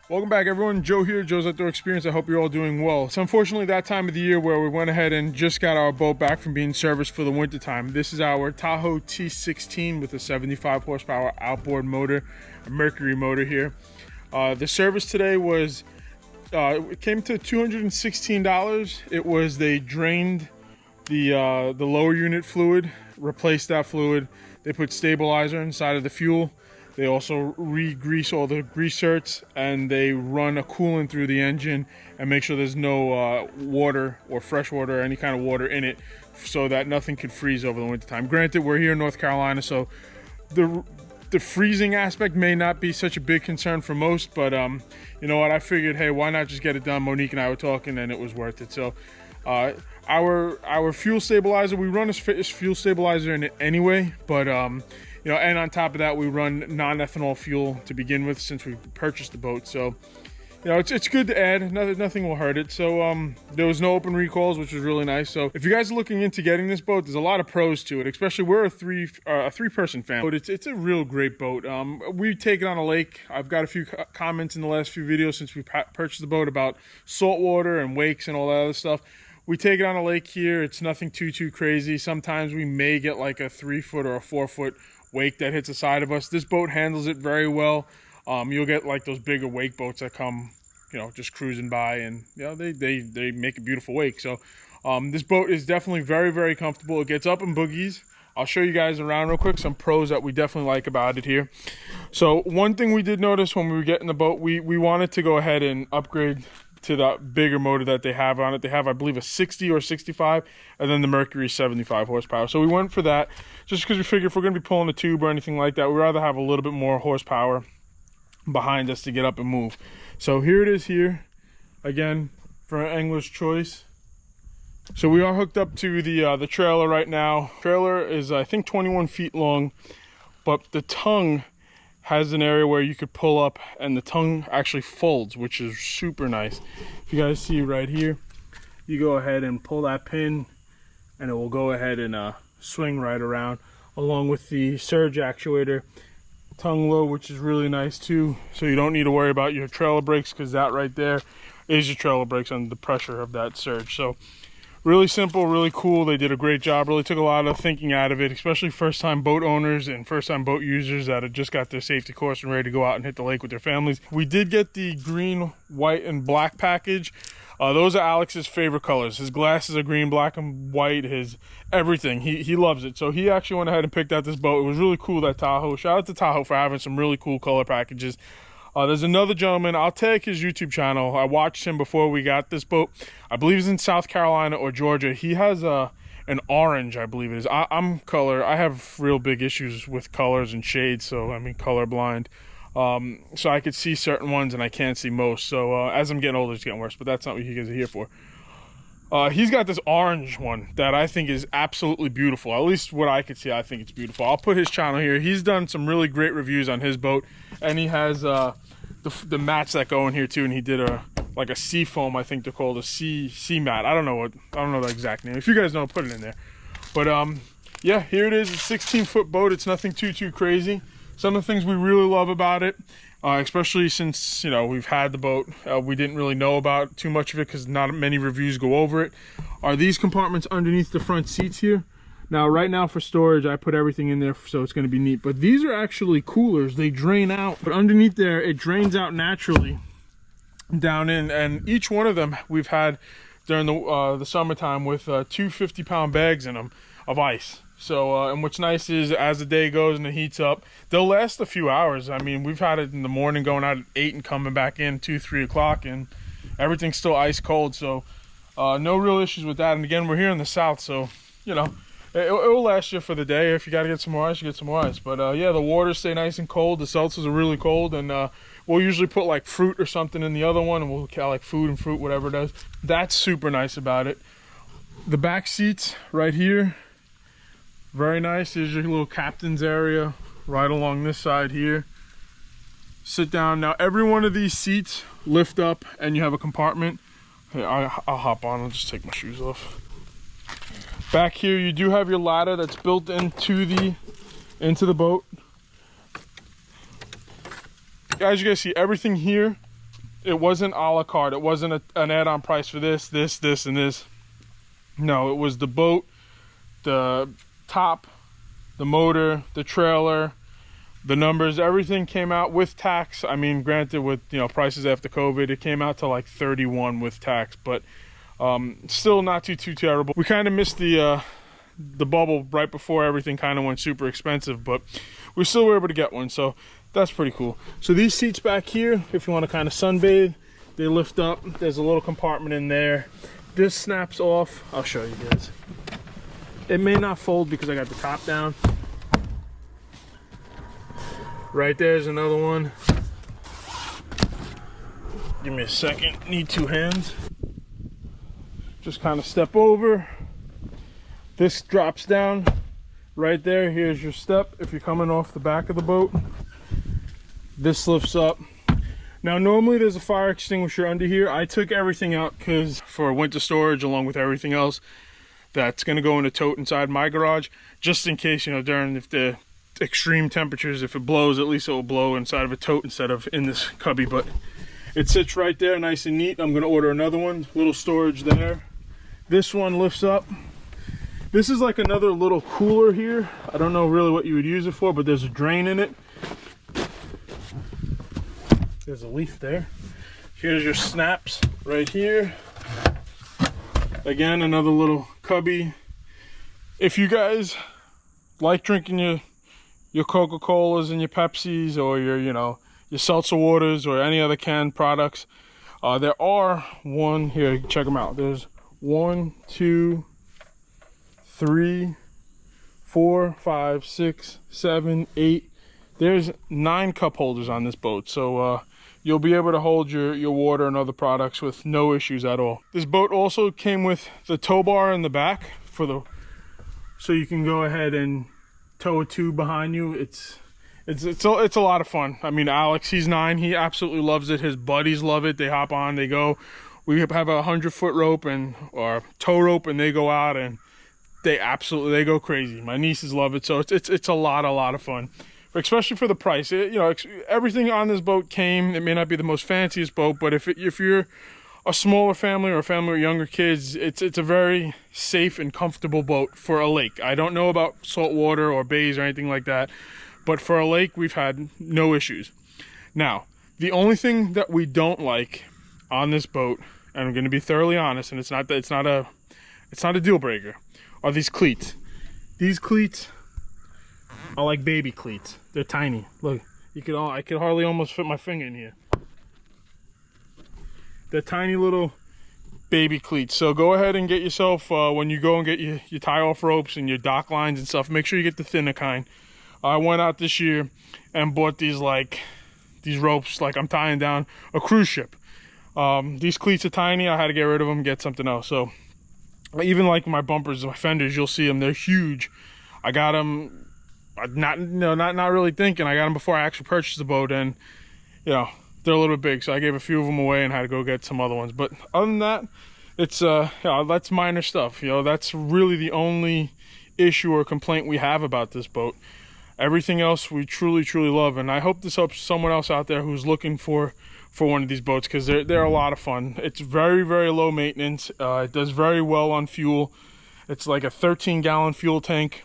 Welcome back, everyone. Joe here, Joe's Outdoor Experience. I hope you're all doing well. It's unfortunately that time of the year where we went ahead and just got our boat back from being serviced for the winter time. This is our Tahoe T16 with a 75 horsepower outboard motor, a Mercury motor here. The service today was, it came to $216. It was they drained the lower unit fluid, replaced that fluid. They put stabilizer inside of the fuel. They also re-grease all the grease certs, and they run a coolant through the engine and make sure there's no water or fresh water or any kind of water in it so that nothing could freeze over the winter time. Granted, we're here in North Carolina, so the freezing aspect may not be such a big concern for most, but you know what, I figured, hey, why not just get it done? Monique and I were talking and it was worth it. So our fuel stabilizer, we run a fuel stabilizer in it anyway, but you know, and on top of that, we run non-ethanol fuel to begin with since we purchased the boat. So, you know, it's good to add. Nothing will hurt it. So there was no open recalls, which was really nice. So if you guys are looking into getting this boat, there's a lot of pros to it. Especially we're a three-person family. But it's a real great boat. We take it on a lake. I've got a few comments in the last few videos since we purchased the boat about saltwater and wakes and all that other stuff. We take it on a lake here. It's nothing too crazy. Sometimes we may get like a 3-foot or a 4-foot wake that hits the side of us. This boat handles it very well. You'll get like those bigger wake boats that come, you know, just cruising by, and you know, they make a beautiful wake. So this boat is definitely very comfortable. It gets up in boogies. I'll show you guys around real quick some pros that we definitely like about it here. So one thing we did notice when we were getting the boat, we wanted to go ahead and upgrade to the bigger motor that they have on it. They have, I believe, a 60 or 65, and then the Mercury 75 horsepower. So we went for that just because we figured if we're going to be pulling a tube or anything like that, we'd rather have a little bit more horsepower behind us to get up and move. So here it is here, again, for an angler's choice. So we are hooked up to the trailer right now. Trailer is, I think, 21 feet long, but the tongue has an area where you could pull up and the tongue actually folds, which is super nice. If you guys see right here, you go ahead and pull that pin and it will go ahead and swing right around, along with the surge actuator, tongue low, which is really nice too. So you don't need to worry about your trailer brakes, because that right there is your trailer brakes under the pressure of that surge. So really simple, really cool. They did a great job. Really took a lot of thinking out of it, especially first-time boat owners and first-time boat users that have just got their safety course and ready to go out and hit the lake with their families. We did get the green, white, and black package. Those are Alex's favorite colors. His glasses are green, black, and white. His everything. He loves it. So he actually went ahead and picked out this boat. It was really cool, that Tahoe. Shout out to Tahoe for having some really cool color packages. There's another gentleman, I'll tag his YouTube channel. I watched him before we got this boat. I believe he's in South Carolina or Georgia. He has an orange, I believe it is. I'm color. I have real big issues with colors and shades, so I mean colorblind. So I could see certain ones and I can't see most. So as I'm getting older, it's getting worse, but that's not what you guys are here for. He's got this orange one that I think is absolutely beautiful. At least what I could see, I think it's beautiful. I'll put his channel here. He's done some really great reviews on his boat, and he has the mats that go in here too. And he did like a sea foam, I think they're called, a sea mat. I don't know the exact name. If you guys know, put it in there. But yeah, here it is. A 16-foot boat. It's nothing too crazy. Some of the things we really love about it, especially since, you know, we've had the boat, we didn't really know about too much of it because not many reviews go over it, are these compartments underneath the front seats here. Now, right now for storage, I put everything in there, so it's going to be neat. But these are actually coolers. They drain out, but underneath there, it drains out naturally down in. And each one of them we've had during the summertime with 2 50-pound bags in them of ice. So, and what's nice is as the day goes and it heats up, they'll last a few hours. I mean, we've had it in the morning going out at 8 and coming back in 2-3 o'clock, and everything's still ice cold. So no real issues with that. And again, we're here in the south, so you know, it will last you for the day. If you got to get some more ice, you get some more ice. But yeah, the waters stay nice and cold. The seltzers are really cold, and we'll usually put like fruit or something in the other one, and we'll count like food and fruit, whatever it does. That's super nice about it. The back seats right here, very nice. Here's your little captain's area right along this side here. Sit down. Now every one of these seats lift up and you have a compartment. Hey, I'll hop on. I'll just take my shoes off. Back here you do have your ladder that's built into the boat. As you guys see, everything here It wasn't a la carte. It wasn't an add-on price for this, and this. No, it was the boat, the top, the motor, the trailer, the numbers, everything came out with tax. I mean, granted, with, you know, prices after COVID, it came out to like 31 with tax, but still not too terrible. We kind of missed the bubble right before everything kind of went super expensive, but we still were able to get one, so that's pretty cool. So these seats back here, if you want to kind of sunbathe, they lift up. There's a little compartment in there. This snaps off. I'll show you guys. It may not fold because I got the top down. Right there's another one. Give me a second. Need two hands. Just kind of step over. This drops down. Right there, here's your step if you're coming off the back of the boat. This lifts up. Now normally there's a fire extinguisher under here. I took everything out because for winter storage, along with everything else that's going to go in a tote inside my garage, just in case, you know, during if the extreme temperatures, if it blows, at least it will blow inside of a tote instead of in this cubby. But it sits right there nice and neat. I'm going to order another one. Little storage there. This one lifts up. This is like another little cooler here. I don't know really what you would use it for, but there's a drain in it. There's a leaf there. Here's your snaps right here. Again, another little cubby. If you guys like drinking your Coca-Colas and your Pepsis, or your, you know, your seltzer waters or any other canned products, there are one here. Check them out. There's 1, 2, 3, 4, 5, 6, 7, 8. There's 9 cup holders on this boat, so you'll be able to hold your water and other products with no issues at all. This boat also came with the tow bar in the back so you can go ahead and tow a tube behind you. It's a lot of fun. I mean, Alex, he's 9. He absolutely loves it. His buddies love it. They hop on, they go. We have a 100-foot rope or tow rope, and they go out and they go crazy. My nieces love it, so it's a lot of fun, especially for the price. You know, everything on this boat came. It may not be the most fanciest boat, but if you're a smaller family or a family with younger kids, it's a very safe and comfortable boat for a lake. I don't know about saltwater or bays or anything like that, but for a lake, we've had no issues. Now, the only thing that we don't like on this boat, and I'm going to be thoroughly honest, and it's not a deal breaker, are these cleats. These cleats are like baby cleats. They're tiny. Look, I could hardly almost fit my finger in here. They're tiny little baby cleats. So go ahead and get yourself, when you go and get your tie-off ropes and your dock lines and stuff, make sure you get the thinner kind. I went out this year and bought these ropes like I'm tying down a cruise ship. These cleats are tiny. I had to get rid of them, get something else. So even like my bumpers, my fenders, you'll see them. They're huge. I got them not really thinking. I got them before I actually purchased the boat, and you know, they're a little bit big, so I gave a few of them away and had to go get some other ones. But other than that, it's you know, that's minor stuff. You know, that's really the only issue or complaint we have about this boat. Everything else we truly love, and I hope this helps someone else out there who's looking for one of these boats, because they're a lot of fun. It's very low maintenance. It does very well on fuel. It's like a 13-gallon fuel tank,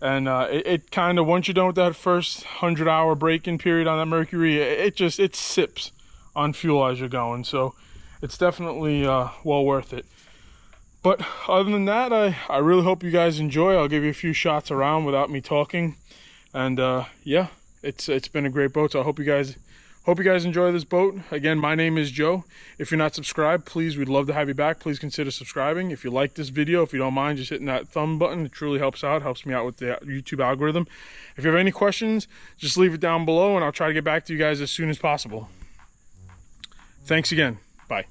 and it kind of, once you're done with that first 100-hour break-in period on that Mercury, it sips on fuel as you're going. So it's definitely well worth it. But other than that, I really hope you guys enjoy. I'll give you a few shots around without me talking, and yeah, it's been a great boat. So I hope you guys enjoy this boat. Again, my name is Joe. If you're not subscribed, please, we'd love to have you back. Please consider subscribing. If you like this video, if you don't mind just hitting that thumb button, it truly helps me out with the YouTube algorithm. If you have any questions, just leave it down below and I'll try to get back to you guys as soon as possible. Thanks again. Bye.